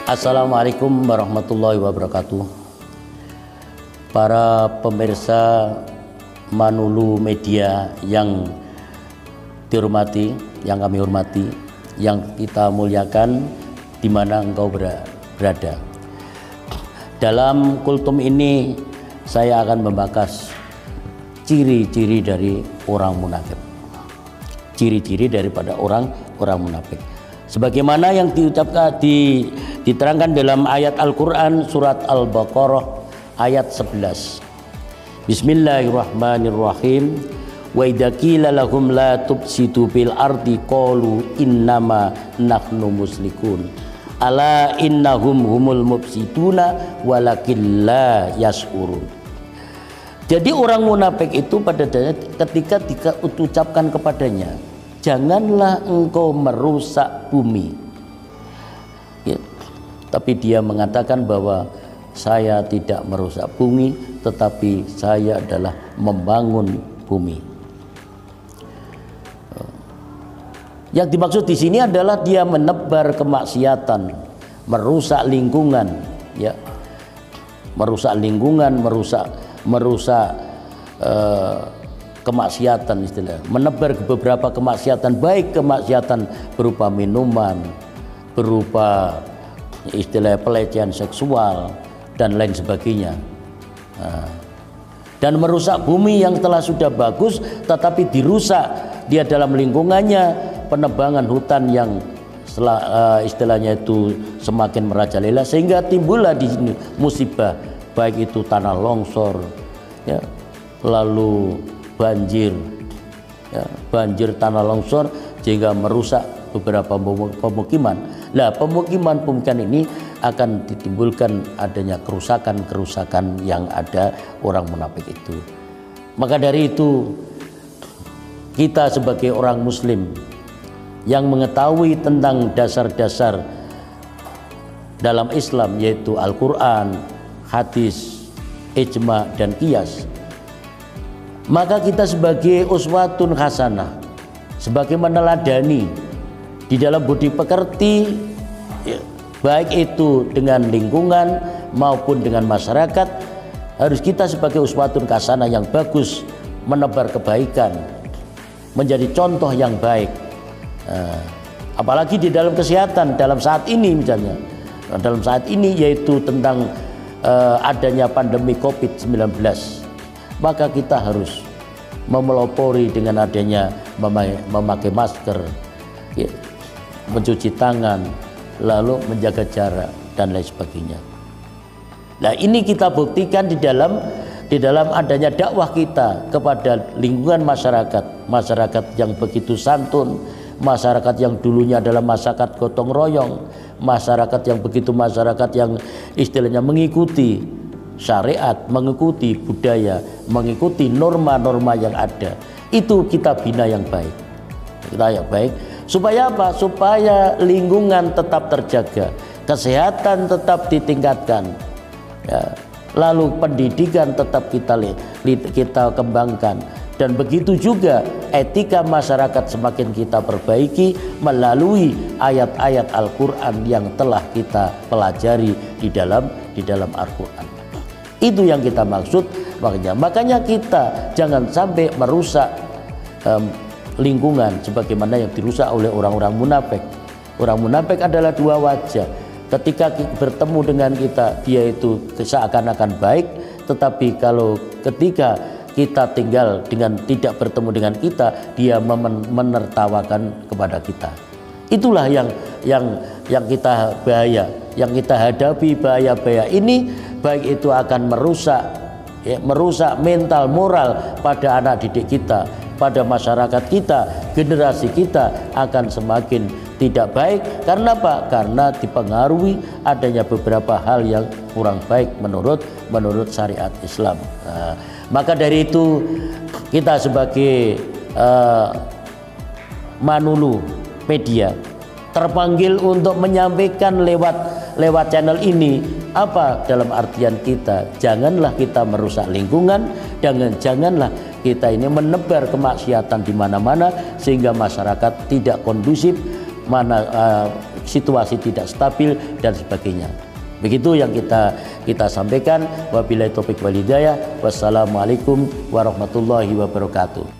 Assalamualaikum warahmatullahi wabarakatuh. Para pemirsa Manulu Media yang dihormati, yang kami hormati, yang kita muliakan di mana engkau berada. Dalam kultum ini saya akan membahas ciri-ciri dari orang munafik. Ciri-ciri daripada orang munafik. Sebagaimana yang diucapkan diterangkan dalam ayat Al-Qur'an surat Al-Baqarah ayat 11. Bismillahirrahmanirrahim. Wa idza qila lahum la tufsidu fil ardi qalu innama nahnu muslikun. Ala innahum humul mufsiduna walakin la yash'urun. Jadi orang munafik itu pada ketika diucapkan kepadanya, janganlah engkau merusak bumi, ya. Tapi dia mengatakan bahwa saya tidak merusak bumi, tetapi saya adalah membangun bumi. Yang dimaksud di sini adalah dia menebar kemaksiatan, merusak lingkungan, ya, merusak lingkungan, merusak kemaksiatan, istilah menebar beberapa kemaksiatan, baik kemaksiatan berupa minuman, berupa istilah pelecehan seksual dan lain sebagainya, dan merusak bumi yang telah sudah bagus tetapi dirusak dia dalam lingkungannya, penebangan hutan yang istilahnya itu semakin merajalela sehingga timbullah di sini musibah, baik itu tanah longsor, ya, lalu banjir, ya, banjir tanah longsor sehingga merusak beberapa pemukiman. Nah, pemukiman ini akan ditimbulkan adanya kerusakan yang ada orang munafik itu. Maka dari itu kita sebagai orang muslim yang mengetahui tentang dasar-dasar dalam Islam, yaitu Al-Quran, hadis, ijma dan qiyas, maka kita sebagai uswatun hasanah, sebagai meneladani di dalam budi pekerti, ya, baik itu dengan lingkungan maupun dengan masyarakat, harus kita sebagai uswatun hasanah yang bagus, menebar kebaikan, menjadi contoh yang baik. Apalagi di dalam kesehatan dalam saat ini, misalnya dalam saat ini, yaitu tentang adanya pandemi COVID-19, maka kita harus memelopori dengan adanya memakai masker, ya, mencuci tangan, lalu menjaga jarak dan lain sebagainya. Nah, ini kita buktikan di dalam adanya dakwah kita kepada lingkungan masyarakat yang begitu santun, masyarakat yang dulunya adalah masyarakat gotong royong, masyarakat yang istilahnya mengikuti syariat, mengikuti budaya, mengikuti norma-norma yang ada. Itu kita bina yang baik. Supaya apa? Supaya lingkungan tetap terjaga, kesehatan tetap ditingkatkan, ya. Lalu pendidikan tetap kita kembangkan, dan begitu juga etika masyarakat semakin kita perbaiki melalui ayat-ayat Al-Quran yang telah kita pelajari di dalam Al-Quran. Itu yang kita maksud. Makanya kita jangan sampai merusak lingkungan sebagaimana yang dirusak oleh orang-orang munafik. Orang munafik adalah dua wajah. Ketika bertemu dengan kita, dia itu seakan-akan baik, tetapi ketika kita tinggal dengan tidak bertemu dengan kita, dia menertawakan kepada kita. Itulah yang kita bahaya, yang kita hadapi. Bahaya ini baik itu akan merusak mental moral pada anak didik kita, pada masyarakat kita, generasi kita akan semakin tidak baik. Karena apa? Karena dipengaruhi adanya beberapa hal yang kurang baik menurut syariat Islam. Nah, maka dari itu kita sebagai Manulu Media terpanggil untuk menyampaikan lewat channel ini apa dalam artian kita janganlah kita merusak lingkungan, janganlah kita ini menebar kemaksiatan di mana-mana sehingga masyarakat tidak kondusif, situasi tidak stabil dan sebagainya. Begitu yang kita sampaikan. Wabillahi taufik wal hidayah. Wassalamualaikum warahmatullahi wabarakatuh.